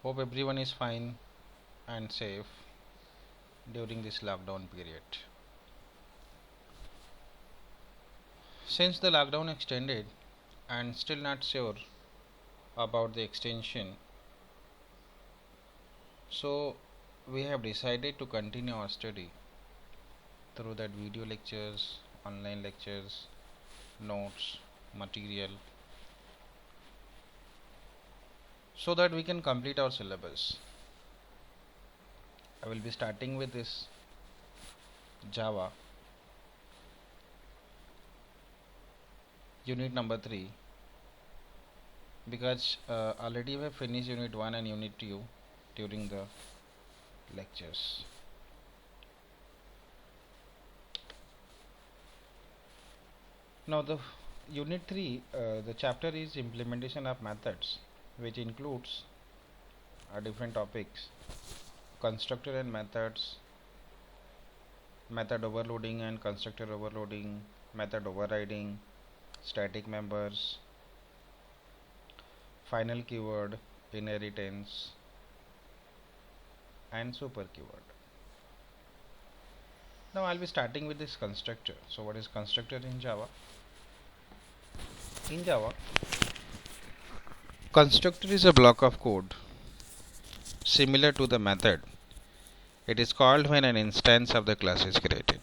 Hope everyone is fine and safe during this lockdown period. Since the lockdown extended and still not sure about the extension, so we have decided to continue our study through that video lectures, online lectures, notes, material, so that we can complete our syllabus. I will be starting with this Java unit number 3 because already we have finished unit 1 and unit 2 during the lectures. Now the unit 3, the chapter is implementation of methods, which includes different topics: constructor and methods, method overloading and constructor overloading, method overriding, static members, final keyword, inheritance, and super keyword. Now I'll be starting with this constructor. So what is constructor in Java? In Java, constructor is a block of code similar to the method. It is called when an instance of the class is created.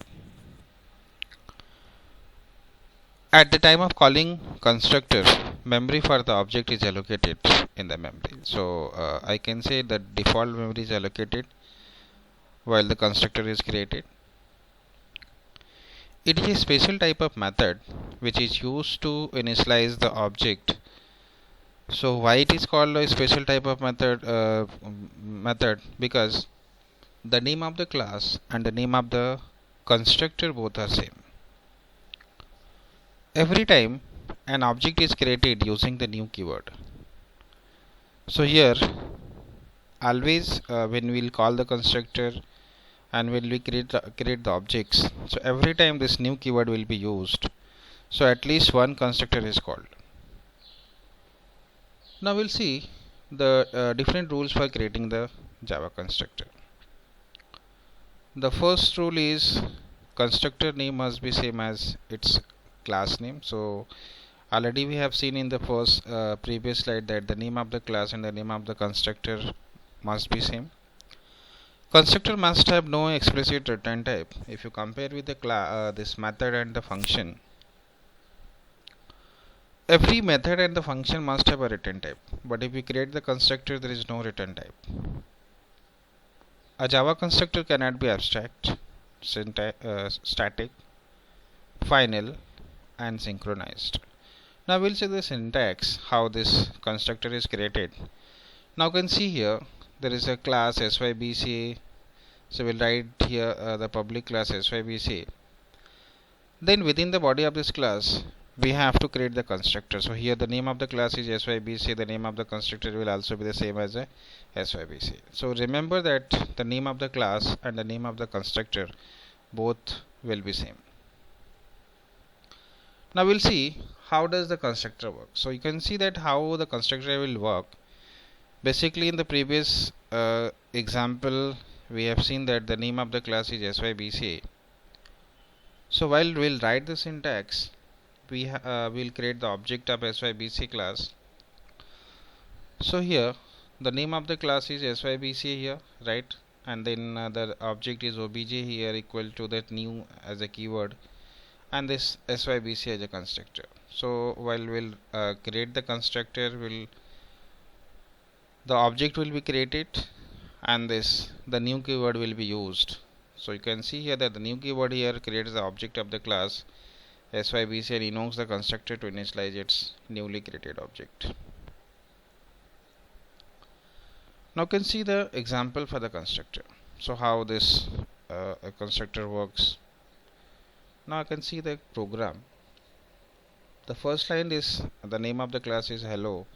At the time of calling constructor, memory for the object is allocated in the memory. So I can say that default memory is allocated while the constructor is created. It is a special type of method which is used to initialize the object. So why it is called a special type of method? Because the name of the class and the name of the constructor both are same. Every time an object is created using the new keyword. So here always when we will call the constructor and when we create the objects, so every time this new keyword will be used, so at least one constructor is called. Now we'll see the different rules for creating the Java constructor. The first rule is constructor name must be same as its class name. So already we have seen in the first previous slide that the name of the class and the name of the constructor must be same. Constructor must have no explicit return type. If you compare with the this method and the function, every method and the function must have a return type, but if we create the constructor, there is no return type. A Java constructor cannot be abstract, static, final, and synchronized. Now we'll see the syntax, how this constructor is created. Now you can see here there is a class SYBCA. So we'll write here the public class SYBCA. Then within the body of this class we have to create the constructor. So here the name of the class is SYBCA, the name of the constructor will also be the same as a SYBCA. So remember that the name of the class and the name of the constructor both will be same. Now we'll see how does the constructor work. So you can see that how the constructor will work. Basically in the previous example we have seen that the name of the class is SYBCA. So while we'll write the syntax, we will create the object of SYBCA class. So here the name of the class is SYBCA here, right? And then the object is obj here equal to that new as a keyword, and this SYBCA as a constructor. So while we'll create the constructor, the object will be created and the new keyword will be used. So you can see here that the new keyword here creates the object of the class SYBCA and invokes the constructor to initialize its newly created object. Now you can see the example for the constructor. So how this constructor works. Now I can see the program. The first line is the name of the class is hello.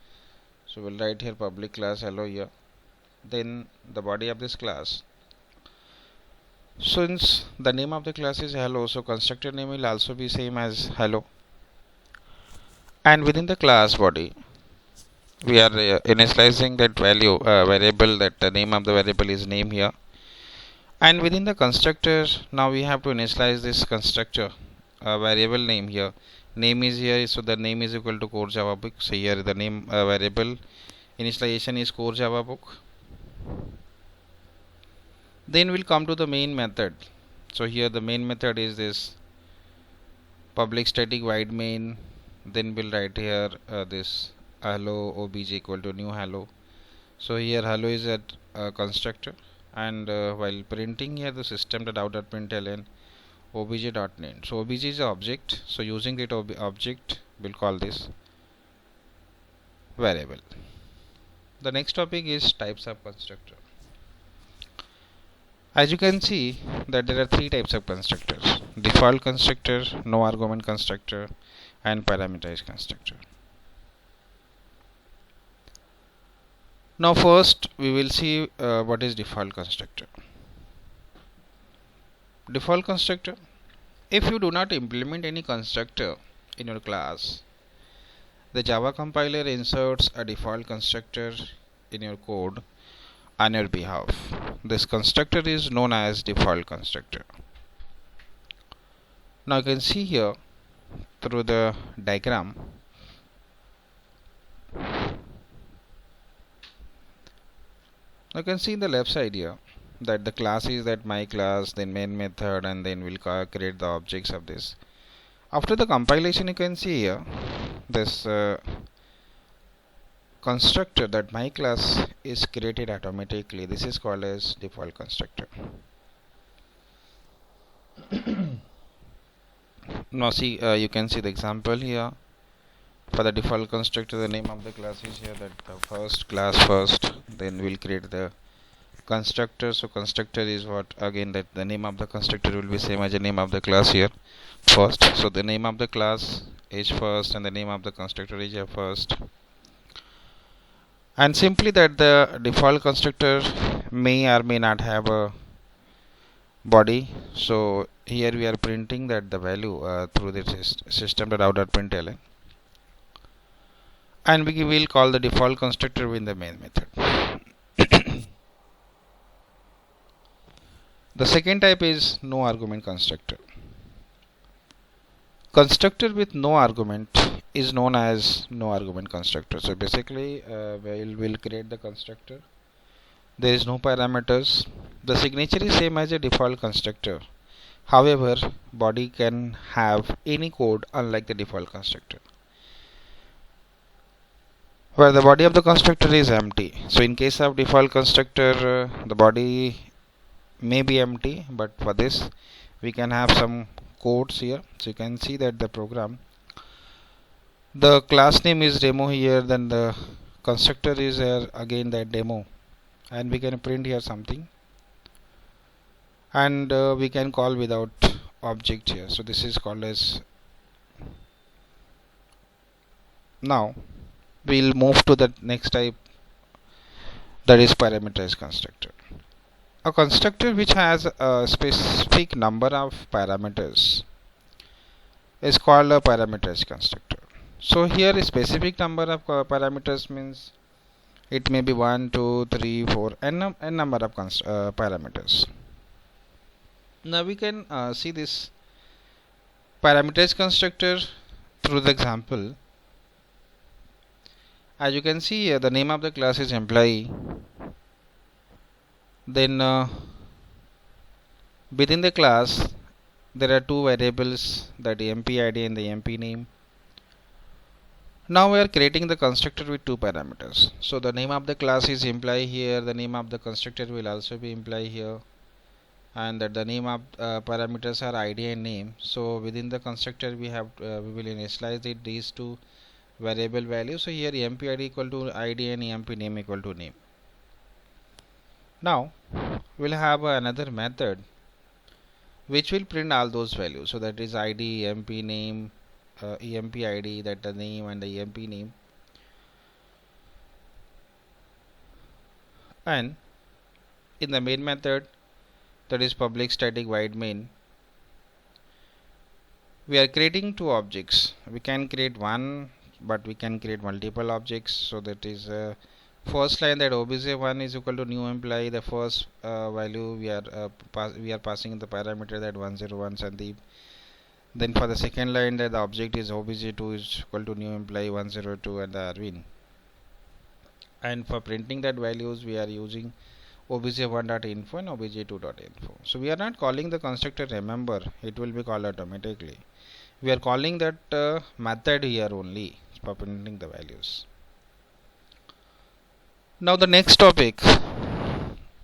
So we'll write here public class hello here. Then the body of this class. Since the name of the class is hello, so constructor name will also be same as hello. And within the class body, we are initializing that value variable, that the name of the variable is name here. And within the constructor, now we have to initialize this constructor variable name here. Name is here, so the name is equal to core Java book. So here the name variable initialization is core Java book. Then we'll come to the main method. So here the main method is this public static void main. Then we'll write here this hello obj equal to new hello. So here hello is a constructor, and while printing here the system.out.println obj.name. So obj is an object, so using that object we'll call this variable. The next topic is types of constructor. As you can see that there are three types of constructors: default constructor, no argument constructor, and parameterized constructor. Now first we will see what is default constructor. Default constructor: if you do not implement any constructor in your class, the Java compiler inserts a default constructor in your code on your behalf. This constructor is known as default constructor. Now you can see here through the diagram, you can see in the left side here that the class is that my class, then main method, and then we'll create the objects of this. After the compilation, you can see here this constructor, that my class, is created automatically. This is called as default constructor. Now see, you can see the example here. For the default constructor, the name of the class is here, that the first class first, then we'll create the constructor. So constructor is what, again, that the name of the constructor will be same as the name of the class here, first. So the name of the class is first and the name of the constructor is here first. And simply that the default constructor may or may not have a body. So here we are printing that the value through this system.out.println, and we will call the default constructor in the main method. The second type is no argument constructor. Constructor with no argument is known as no argument constructor. So basically we'll create the constructor. There is no parameters. The signature is same as a default constructor. However, body can have any code unlike the default constructor, where the body of the constructor is empty. So in case of default constructor, the body may be empty, but for this we can have some codes here. So you can see that the program, the class name is demo here, then the constructor is here, again that demo, and we can print here something, and we can call without object here. So this is called as. Now we'll move to the next type, that is parameterized constructor. A constructor which has a specific number of parameters is called a parameterized constructor. So here a specific number of parameters means it may be 1, 2, 3, 4, n number of parameters. Now we can see this parameterized constructor through the example. As you can see here, the name of the class is employee. Then within the class there are two variables, that empty id and the empty name. Now we are creating the constructor with two parameters. So the name of the class is employee here, the name of the constructor will also be employee here, and that the name of parameters are id and name. So within the constructor we have we will initialize these two variable values. So here empty id equal to id and empty name equal to name. Now we'll have another method which will print all those values. So that is id, emp name, emp id, that the name and the emp name. And in the main method, that is public static void main, we are creating two objects. We can create one but we can create multiple objects. So that is first line, that obj1 is equal to new employee. The first value we are passing the parameter that 101, and then for the second line, that the object is obj2 is equal to new employee 102 and the Arvind. And for printing that values, we are using obj1.info and obj2.info. So we are not calling the constructor remember, it will be called automatically. We are calling that method here only for printing the values. Now the next topic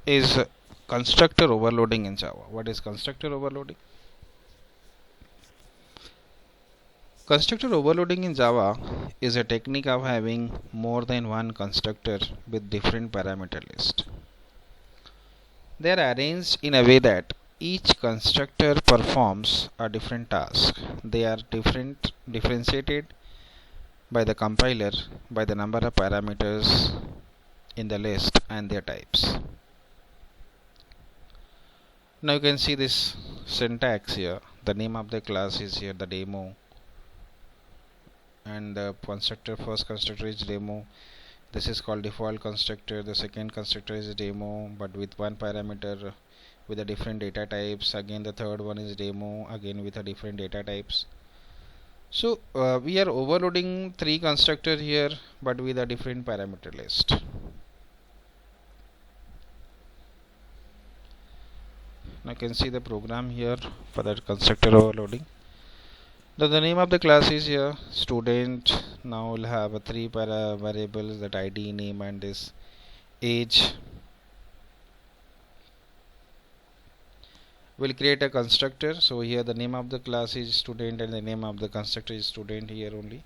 is constructor overloading in Java. What is constructor overloading? Constructor overloading in Java is a technique of having more than one constructor with different parameter list. They are arranged in a way that each constructor performs a different task. They are differentiated by the compiler by the number of parameters in the list and their types. Now you can see this syntax here. The name of the class is here, the demo, and the first constructor is demo. This is called default constructor. The second constructor is demo, but with one parameter with a different data types. Again, the third one is demo, again with a different data types. So we are overloading three constructors here, but with a different parameter list. Now you can see the program here for that constructor overloading. The name of the class is here student. Now we'll have three variables, that ID, name, and this age. We'll create a constructor. So here the name of the class is student and the name of the constructor is student here only,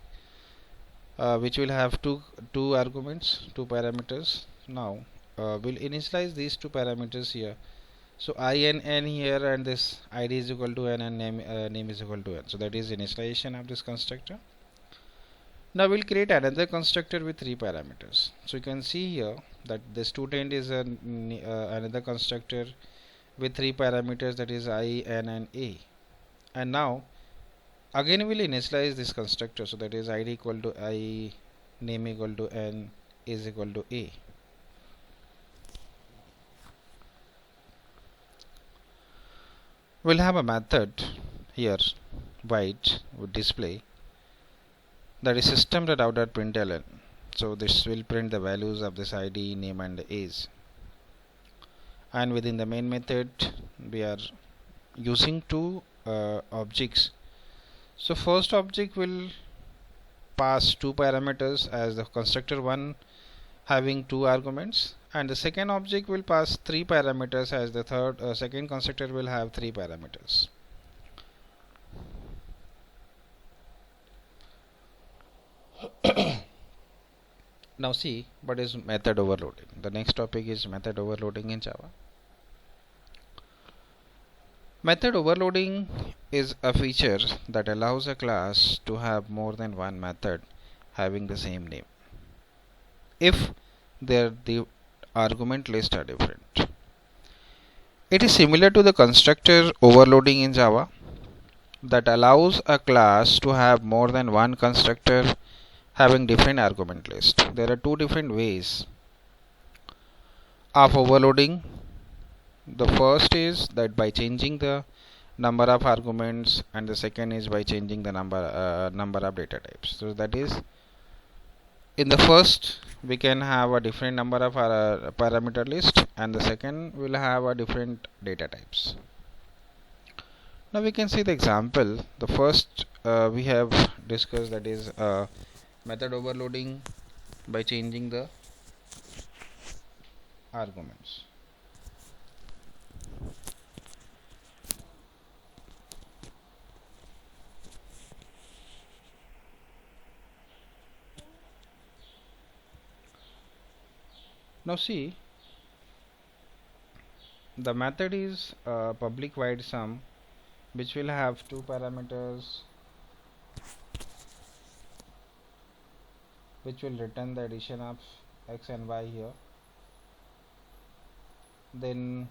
which will have two arguments, two parameters. Now we'll initialize these two parameters here. So I and n here, and this id is equal to n and name is equal to n. So that is initialization of this constructor. Now we'll create another constructor with three parameters. So you can see here that the student is another constructor with three parameters, that is I, n, and a. And now again we'll initialize this constructor. So that is id equal to I, name equal to n, is equal to a. We'll have a method here, white, would display, that is system.out.println. So this will print the values of this id, name, and age. And within the main method, we are using two objects. So first object will pass two parameters as the constructor 1 having two arguments, and the second object will pass three parameters as the second constructor will have three parameters. Now see what is method overloading. The next topic is method overloading in Java. Method overloading is a feature that allows a class to have more than one method having the same name if the argument list are different. It is similar to the constructor overloading in Java that allows a class to have more than one constructor having different argument list. There are two different ways of overloading. The first is that by changing the number of arguments, and the second is by changing the number of data types. So that is, in the first we can have a different number of parameter list, and the second will have a different data types. Now we can see the example. The first we have discussed, that is method overloading by changing the arguments. Now see, the method is public void sum, which will have two parameters, which will return the addition of x and y here. Then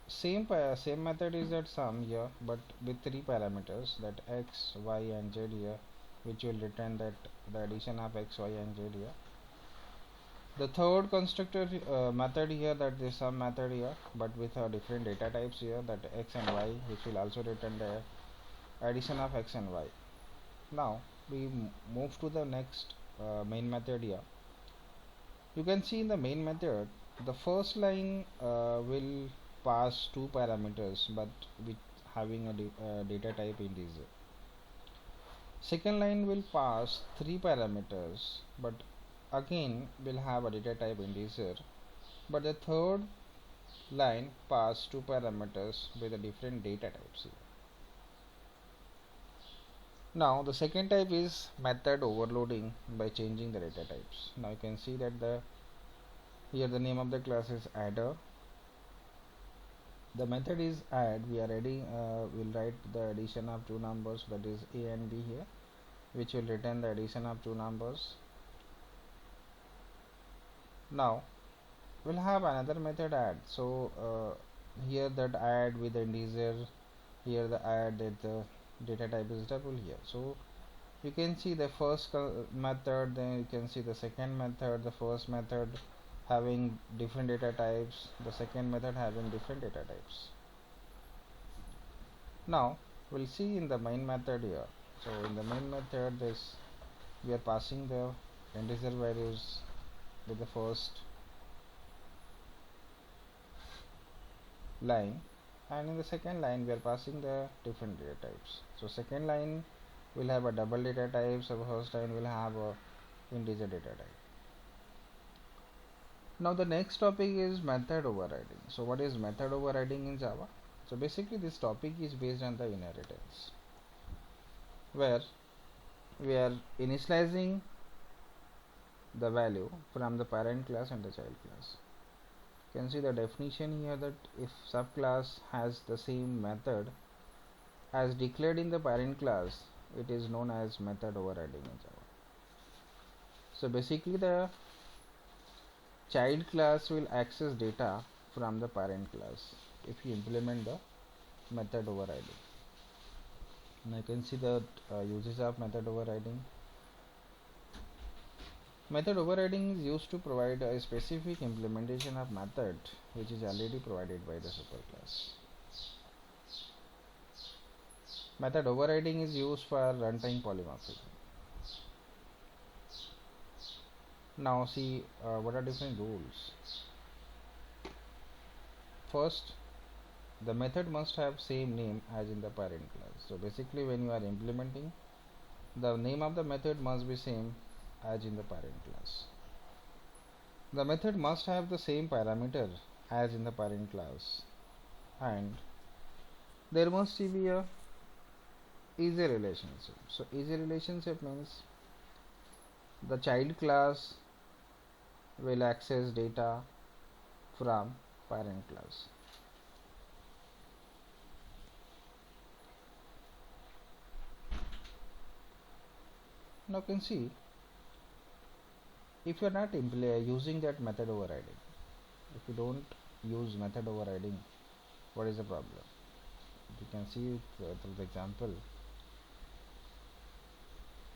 same method is that sum here, but with three parameters, that x, y, and z here, which will return that the addition of x, y and z here. The third constructor method here, that is some method here, but with different data types here, that x and y, which will also return the addition of x and y. Now we move to the next main method here. You can see in the main method, the first line will pass two parameters, but with having a data type integer. Second line will pass three parameters, but again will have a data type integer. But the third line pass two parameters with a different data types here. Now the second type is method overloading by changing the data types. Now you can see that here the name of the class is adder. The method is add. We are adding. We'll write the addition of two numbers, that is a and b here, which will return the addition of two numbers. Now we'll have another method add. So here that add with the integer, here the add that the data type is double here. So you can see the first method, then you can see the second method, the first method having different data types, the second method having different data types. Now we'll see in the main method here. So in the main method, we are passing the integer values with the first line, and in the second line we are passing the different data types. So second line will have a double data type, so first line will have a integer data type. Now the next topic is method overriding. So what is method overriding in Java? So basically this topic is based on the inheritance, where we are initializing the value from the parent class and the child class. You can see the definition here, that if subclass has the same method as declared in the parent class, it is known as method overriding in Java. So basically the child class will access data from the parent class if you implement the method overriding. Now you can see the uses of method overriding. Method overriding is used to provide a specific implementation of method which is already provided by the superclass. Method overriding is used for runtime polymorphism. Now see what are different rules. First, the method must have same name as in the parent class. So basically when you are implementing, the name of the method must be same as in the parent class. The method must have the same parameter as in the parent class, and there must be a easy relationship. So easy relationship means the child class will access data from parent class. Now you can see, if you are not using that method overriding, if you don't use method overriding, what is the problem? You can see it through the example.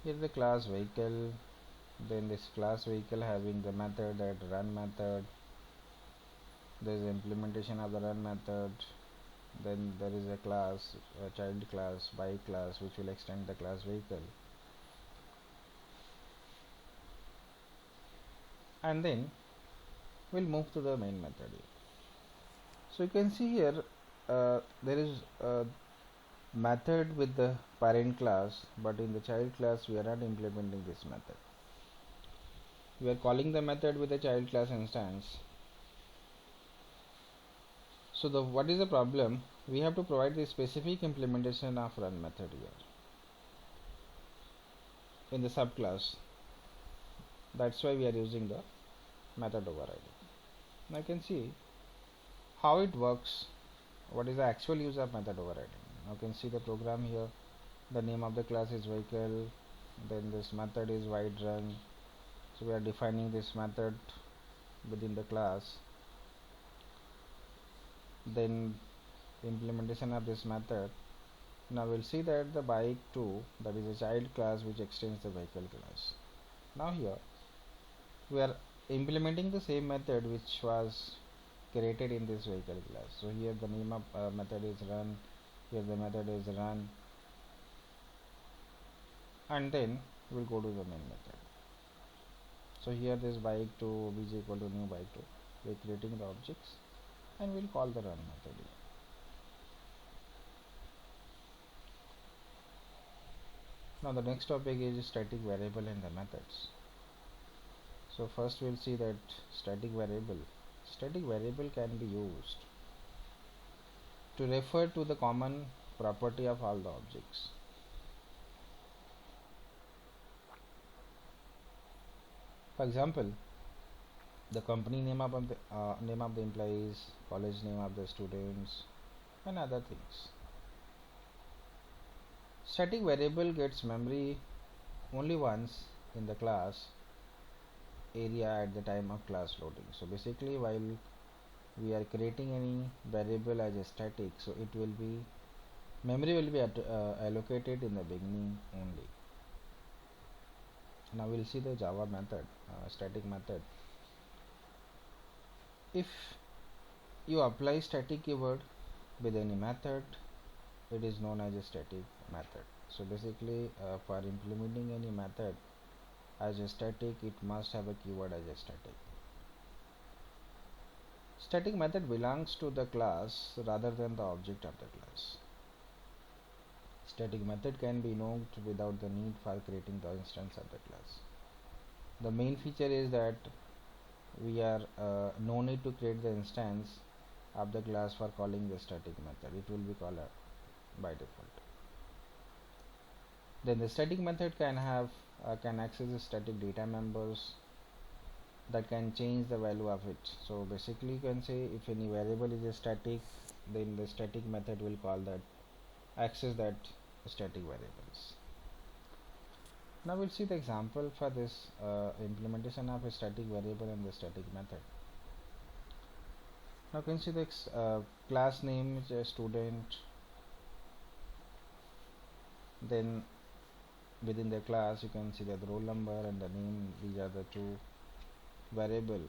Here is the class vehicle, then this class vehicle having the method, that run method, there is implementation of the run method, then there is a class, a child class, bike class, which will extend the class vehicle, and then we'll move to the main method here. So you can see here there is a method with the parent class, but in the child class we are not implementing this method. We are calling the method with the child class instance. So what is the problem? We have to provide the specific implementation of run method here in the subclass. That's why we are using the method overriding. Now you can see how it works. What is the actual use of method overriding? Now you can see the program here. The name of the class is vehicle, then this method is wide run. So we are defining this method within the class, then implementation of this method Now we'll see that the bike 2, that is a child class which extends the vehicle class. Now here we are implementing the same method which was created in this vehicle class. So here the name of method is run, here the method is run, and then we'll go to the main method. So here this bike 2 obj equal to new bike 2, we're creating the objects and we'll call the run method here. Now the next topic is static variable and the methods. So first we'll see that static variable can be used to refer to the common property of all the objects. For example, the company name of the employees, college name of the students, and other things. Static variable gets memory only once in the class area at the time of class loading. So basically, while we are creating any variable as a static, so it will be memory will be allocated in the beginning only. Now we'll see the Java method, static method. If you apply static keyword with any method, it is known as a static method. So basically, for implementing any method as a static, it must have a keyword as a static. Static method belongs to the class rather than the object of the class. Static method can be invoked without the need for creating the instance of the class. The main feature is that we are no need to create the instance of the class for calling the static method. It will be called by default. Then the static method can access the static data members that can change the value of it. So basically, you can say if any variable is a static, then the static method will call that, access that static variables. Now we'll see the example for this implementation of a static variable and the static method. Now you can see the class name is a student, then within the class you can see that the roll number and the name, these are the two variable,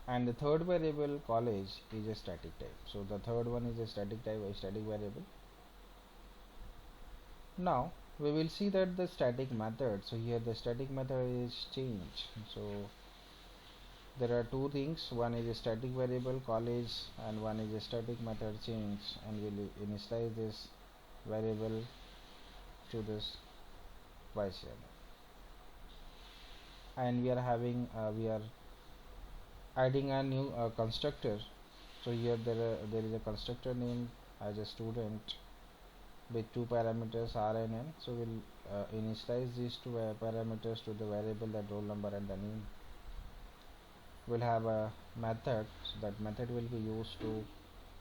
and the third variable college is a static type. So the third one is a static type, a static variable. Now we will see that the static method, so here the static method is change. So there are two things, one is a static variable college and one is a static method change, and we will initialize this variable to this vice, and we are having we are adding a new constructor. So here there is a constructor name as a student with two parameters r and n. So we'll initialize these two parameters to the variable, that roll number and the name. We'll have a method, so that method will be used to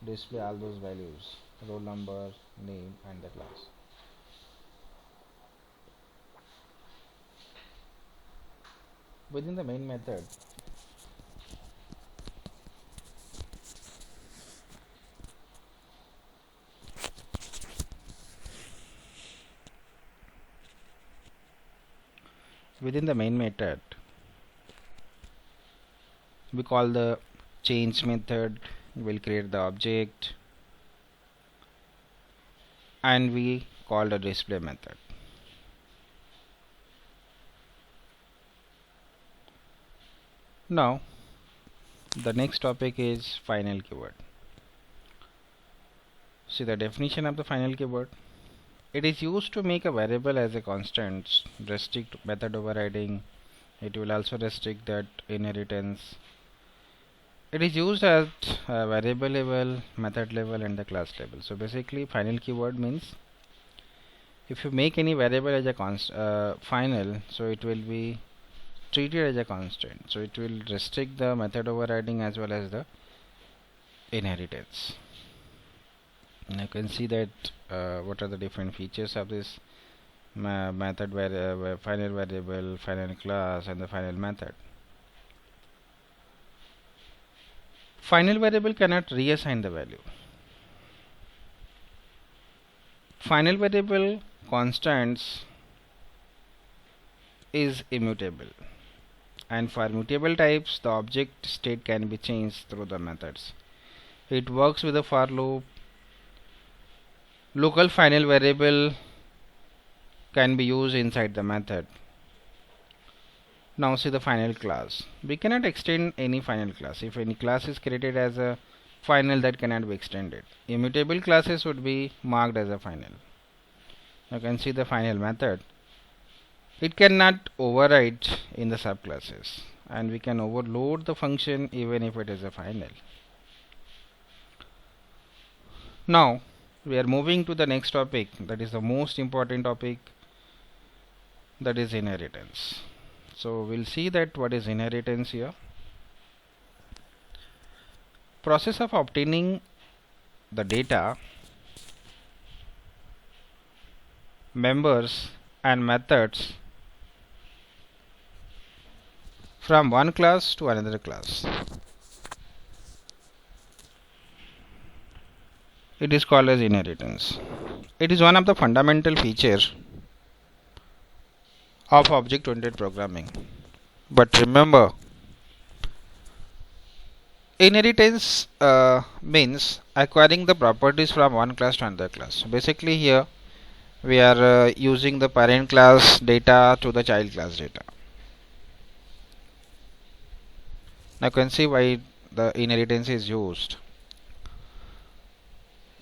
display all those values, roll number, name, and the class. Within the main method, we call the change method, we'll create the object, and we call the display method. Now the next topic is final keyword. See the definition of the final keyword. It is used to make a variable as a constant, restrict method overriding. It will also restrict that inheritance. It is used at variable level, method level, and the class level. So basically, final keyword means if you make any variable as a final, so it will be treated as a constant. So it will restrict the method overriding as well as the inheritance. And you can see that what are the different features of this method, final variable, final class, and the final method. Final variable cannot reassign the value. Final variable constants is immutable, and for mutable types the object state can be changed through the methods. It works with a for loop. Local final variable can be used inside the method. Now see the final class. We cannot extend any final class. If any class is created as a final, that cannot be extended. Immutable classes would be marked as a final. You can see the final method. It cannot override in the subclasses, and we can overload the function even if it is a final. Now we are moving to the next topic, that is the most important topic, that is inheritance. So we'll see that what is inheritance here. Process of obtaining the data, members and methods from one class to another class. It is called as inheritance. It is one of the fundamental features of object-oriented programming. But remember, inheritance means acquiring the properties from one class to another class. So basically here we are using the parent class data to the child class data. Now you can see why the inheritance is used.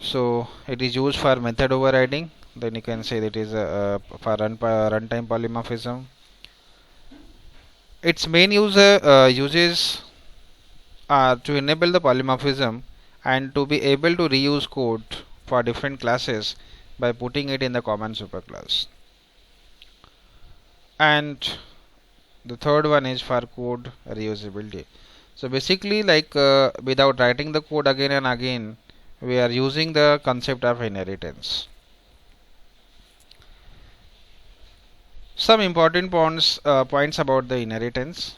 So it is used for method overriding. Then you can say that is for runtime polymorphism. Its main uses are to enable the polymorphism and to be able to reuse code for different classes by putting it in the common superclass. And the third one is for code reusability. So basically, like without writing the code again and again, we are using the concept of inheritance. Some important points about the inheritance.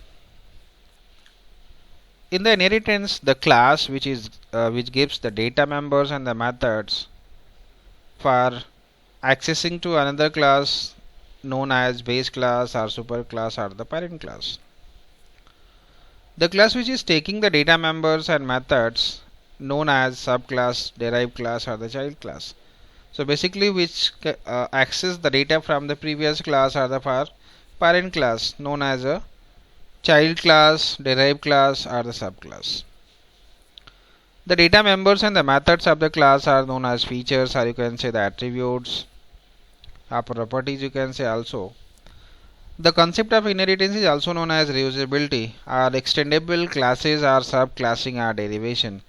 In the inheritance, the class which gives the data members and the methods for accessing to another class known as base class or superclass or the parent class. The class which is taking the data members and methods known as subclass, derived class or the child class. So basically which access the data from the previous class or the parent class known as a child class, derived class or the subclass. The data members and the methods of the class are known as features, or you can say the attributes or properties, you can say also. The concept of inheritance is also known as reusability or extendable classes or subclassing or derivation.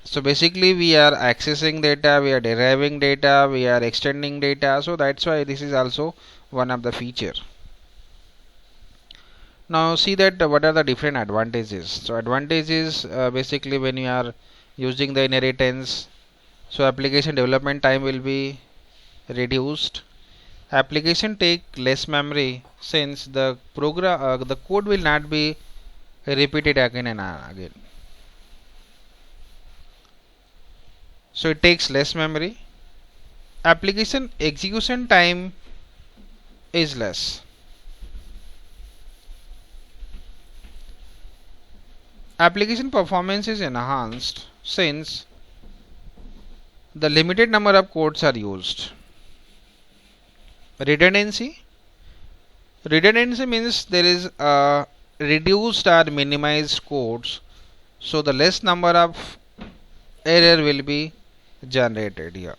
So basically we are accessing data, we are deriving data, we are extending data, so that's why this is also one of the feature. Now see that what are the different advantages. So advantages basically when you are using the inheritance, so application development time will be reduced. Application take less memory since the the code will not be repeated again and again. So it takes less memory. Application execution time is less. Application performance is enhanced since the limited number of codes are used. Redundancy means there is a reduced or minimized codes, so the less number of error will be generated here.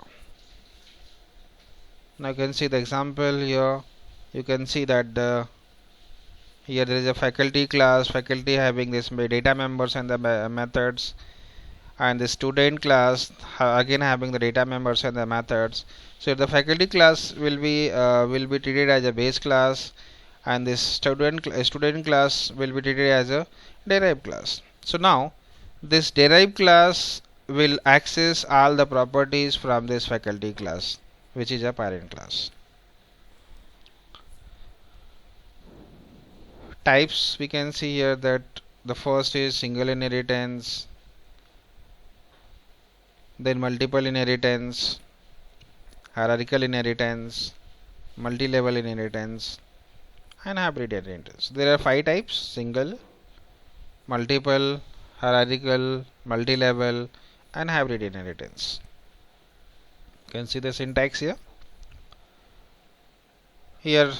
Now you can see the example here. You can see that here there is a faculty class, faculty having this data members and the methods, and the student class again having the data members and the methods. So the faculty class will be treated as a base class, and this student class will be treated as a derived class. So now this derived class will access all the properties from this faculty class, which is a parent class. Types, we can see here that the first is single inheritance, then multiple inheritance, hierarchical inheritance, multi-level inheritance, and hybrid inheritance. There are 5 types: single, multiple, hierarchical, multi-level, and hybrid inheritance. You can see the syntax here. Here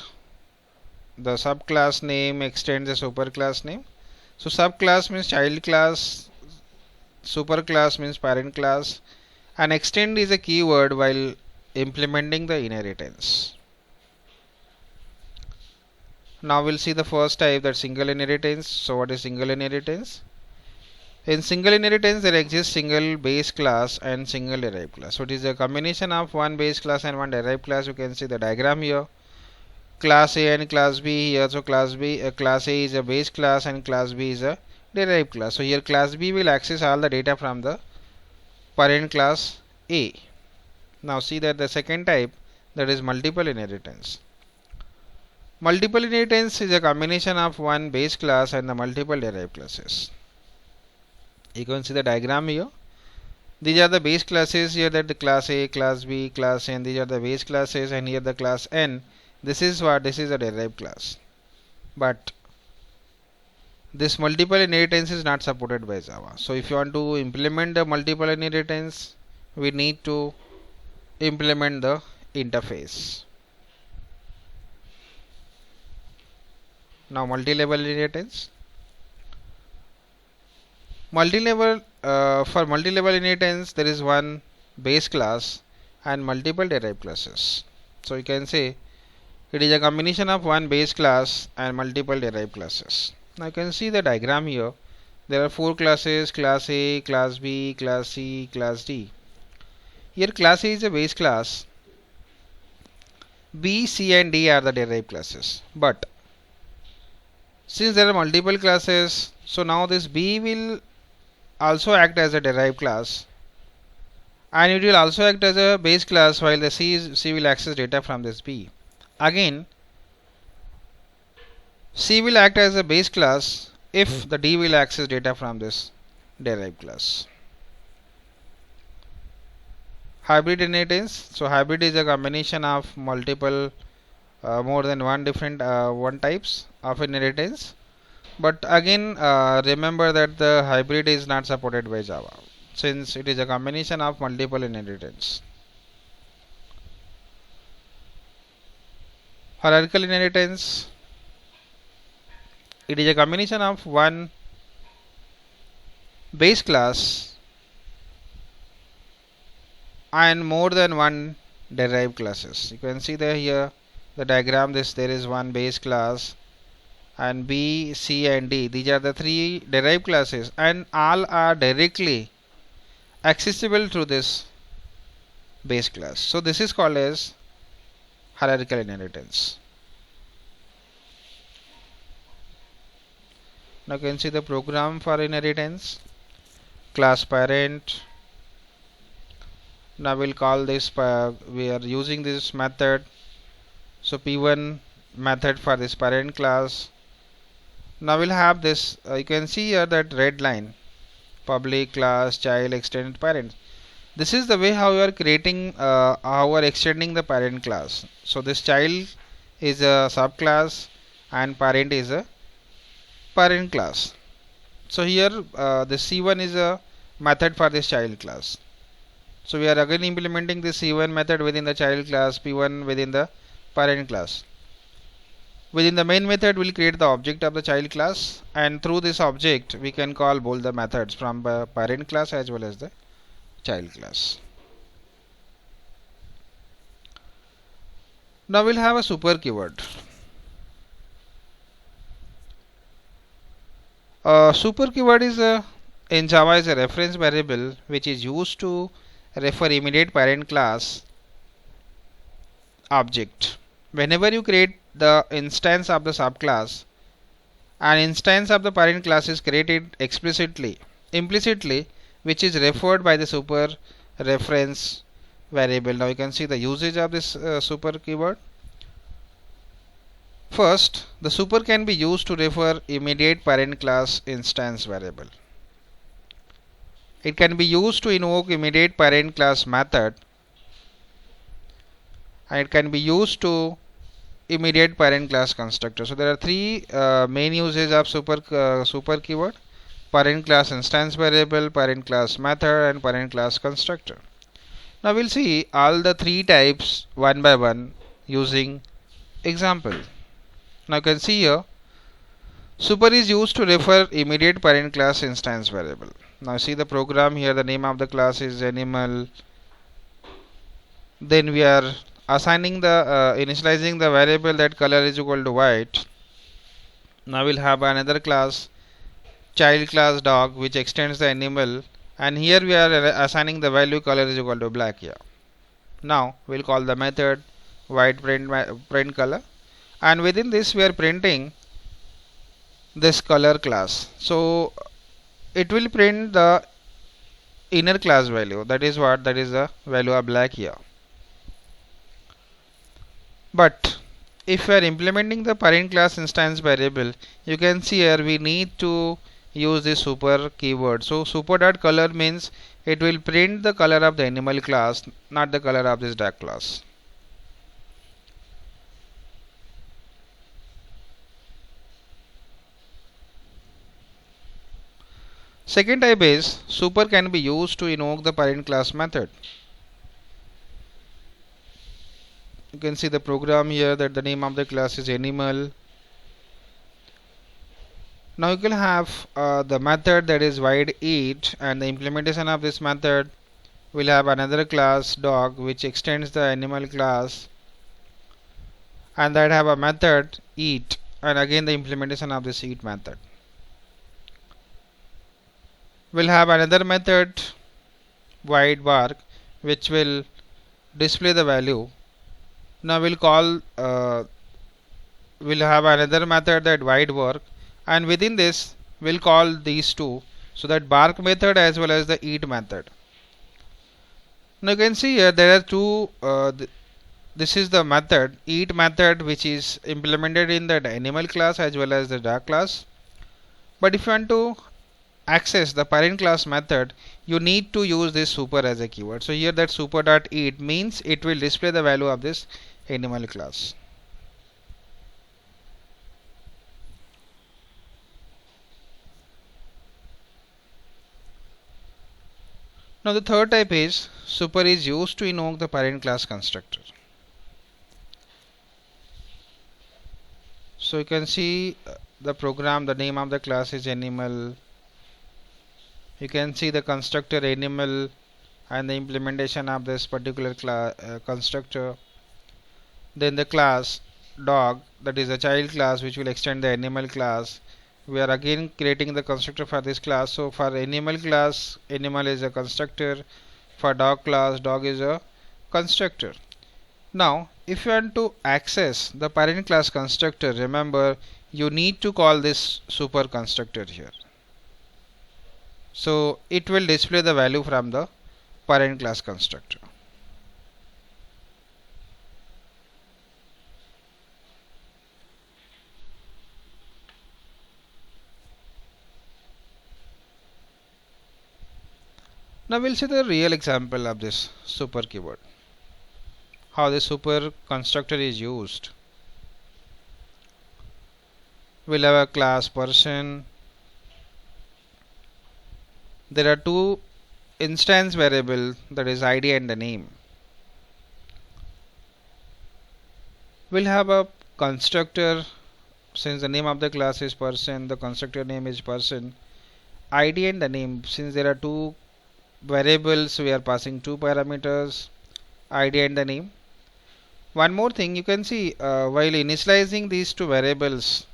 the subclass name extends the superclass name. So subclass means child class, superclass means parent class, and extend is a keyword while implementing the inheritance. Now we'll see the first type, that single inheritance. So what is single inheritance? In single inheritance there exists single base class and single derived class. So it is a combination of one base class and one derived class. You can see the diagram here. Class A and class B here. So class A is a base class and class B is a derived class. So here class B will access all the data from the parent class A. Now see that the second type, that is multiple inheritance. Multiple inheritance is a combination of one base class and the multiple derived classes. You can see the diagram here. These are the base classes here, that the class A, class B, class N. These are the base classes, and here the class N. This is what? This is a derived class. But this multiple inheritance is not supported by Java. So if you want to implement the multiple inheritance, we need to implement the interface. Now multi-level inheritance. For multi-level inheritance there is one base class and multiple derived classes. So you can say it is a combination of one base class and multiple derived classes. Now you can see the diagram here. There are 4 classes: class A, class B, class C, class D. Here class A is a base class. B, C and D are the derived classes. But since there are multiple classes, so now this B will also act as a derived class, and it will also act as a base class, while the C will access data from this B. Again, C will act as a base class if the D will access data from this derived class. Hybrid inheritance. So hybrid is a combination of multiple more than one types of inheritance. But again, remember that the hybrid is not supported by Java, since it is a combination of multiple inheritance. Hierarchical inheritance. It is a combination of one base class and more than one derived classes. You can see there here the diagram. There is one base class, and B, C and D, these are the 3 derived classes, and all are directly accessible through this base class. So this is called as hierarchical inheritance. Now you can see the program for inheritance. Class parent. Now we'll call this, we are using this method. So P1 method for this parent class. Now we'll have this, you can see here that red line, public class child extended parent. This is the way how you are creating, how you are extending the parent class. So this child is a subclass and parent is a parent class. So here the C1 is a method for this child class. So we are again implementing this C1 method within the child class, P1 within the parent class. Within the main method, we'll create the object of the child class, and through this object we can call both the methods from the parent class as well as the child class. Now we'll have a super keyword. Super keyword is in Java is a reference variable which is used to refer immediate parent class object. Whenever you create the instance of the subclass, an instance of the parent class is created implicitly, which is referred by the super reference variable. Now you can see the usage of this super keyword. First, the super can be used to refer immediate parent class instance variable. It can be used to invoke immediate parent class method and it can be used to immediate parent class constructor. So there are three main uses of super keyword: parent class instance variable, parent class method, and parent class constructor. Now we'll see all the three types one by one using example. Now you can see here, super is used to refer immediate parent class instance variable. Now see the program here, the name of the class is animal. Then we are assigning the initializing the variable that color is equal to white. Now we'll have another class, child class dog, which extends the animal, and here we are assigning the value color is equal to black here. Now we'll call the method white print color, and within this we are printing this color class. So it will print the inner class value, that is what, that is the value of black here. But if we are implementing the parent class instance variable, you can see here we need to use this super keyword. So super.color means it will print the color of the animal class, not the color of this dog class. Second type is super can be used to invoke the parent class method. You can see the program here that the name of the class is animal. Now you can have the method that is void eat, and the implementation of this method will have another class dog which extends the animal class, and that have a method eat, and again the implementation of this eat method. We'll have another method void bark which will display the value. Now we'll have another method that void work, and within this we'll call these two, so that bark method as well as the eat method. Now you can see here there are two this is the method eat method which is implemented in the animal class as well as the dog class. But if you want to access the parent class method, you need to use this super as a keyword. So here that super.eat means it will display the value of this animal class. Now the third type is super is used to invoke the parent class constructor. So you can see the program, the name of the class is animal. You can see the constructor animal and the implementation of this particular constructor. Then the class dog, that is a child class which will extend the animal class. We are again creating the constructor for this class. So for animal class, animal is a constructor. For dog class, dog is a constructor. Now if you want to access the parent class constructor, remember you need to call this super constructor here. So it will display the value from the parent class constructor. Now we'll see the real example of this super keyword, how the super constructor is used. We'll have a class person. There are two instance variable, that is ID and the name. We'll have a constructor. Since the name of the class is person, the constructor name is person. ID and the name, since there are two variables, we are passing two parameters, ID and the name. One more thing, you can see while initializing these two variables,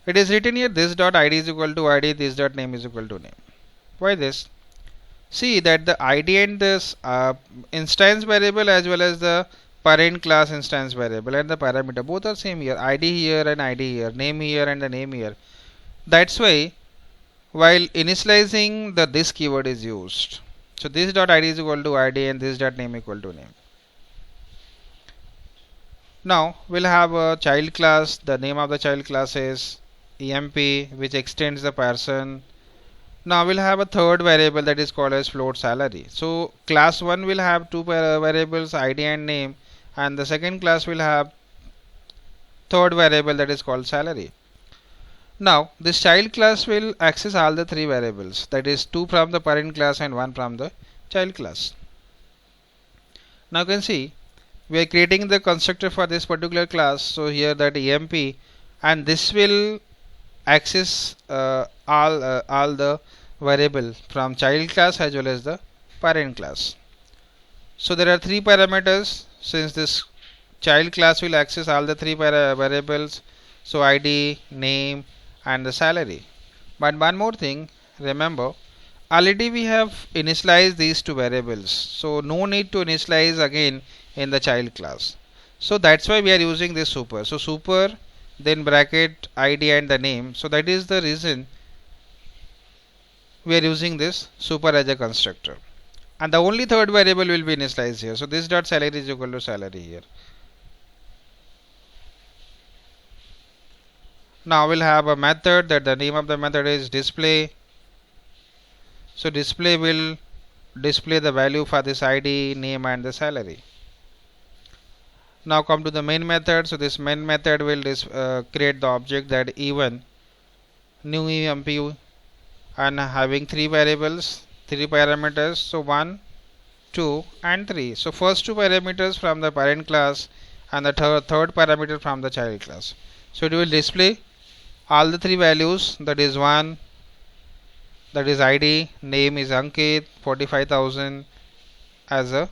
it is written here this dot ID is equal to ID, this dot name is equal to name. Why this? See that the ID and this instance variable as well as the parent class instance variable and the parameter both are same here. ID here and ID here, name here and the name here. That's why while initializing the this keyword is used. So this dot ID is equal to ID and this dot name equal to name. Now we'll have a child class. The name of the child class is EMP, which extends the person, Now we'll have a third variable that is called as float salary. So class 1 will have two variables, ID and name, and the second class will have third variable that is called salary. Now this child class will access all the three variables, that is 2 from the parent class and 1 from the child class. Now you can see we are creating the constructor for this particular class. So here that EMP, and this will access all the variable from child class as well as the parent class. So there are three parameters. Since this child class will access all the three variables, so ID, name and the salary. But one more thing, remember, already we have initialized these two variables, so no need to initialize again in the child class. So that's why we are using this super. So super, then bracket ID and the name. So that is the reason we are using this super as a constructor. And the only third variable will be initialized here. So this dot salary is equal to salary here. Now we'll have a method that the name of the method is display. So display will display the value for this ID, name and the salary. Now come to the main method. So this main method will create the object that E1 new EMP and having three variables, three parameters. So 1, 2 and 3. So first two parameters from the parent class and the third parameter from the child class. So it will display all the three values, that is 1, that is ID, name is Ankit, 45,000 as a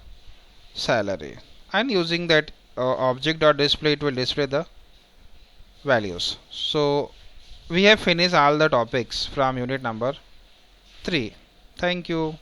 salary, and using that object.display it will display the values. So we have finished all the topics from unit number 3. Thank you.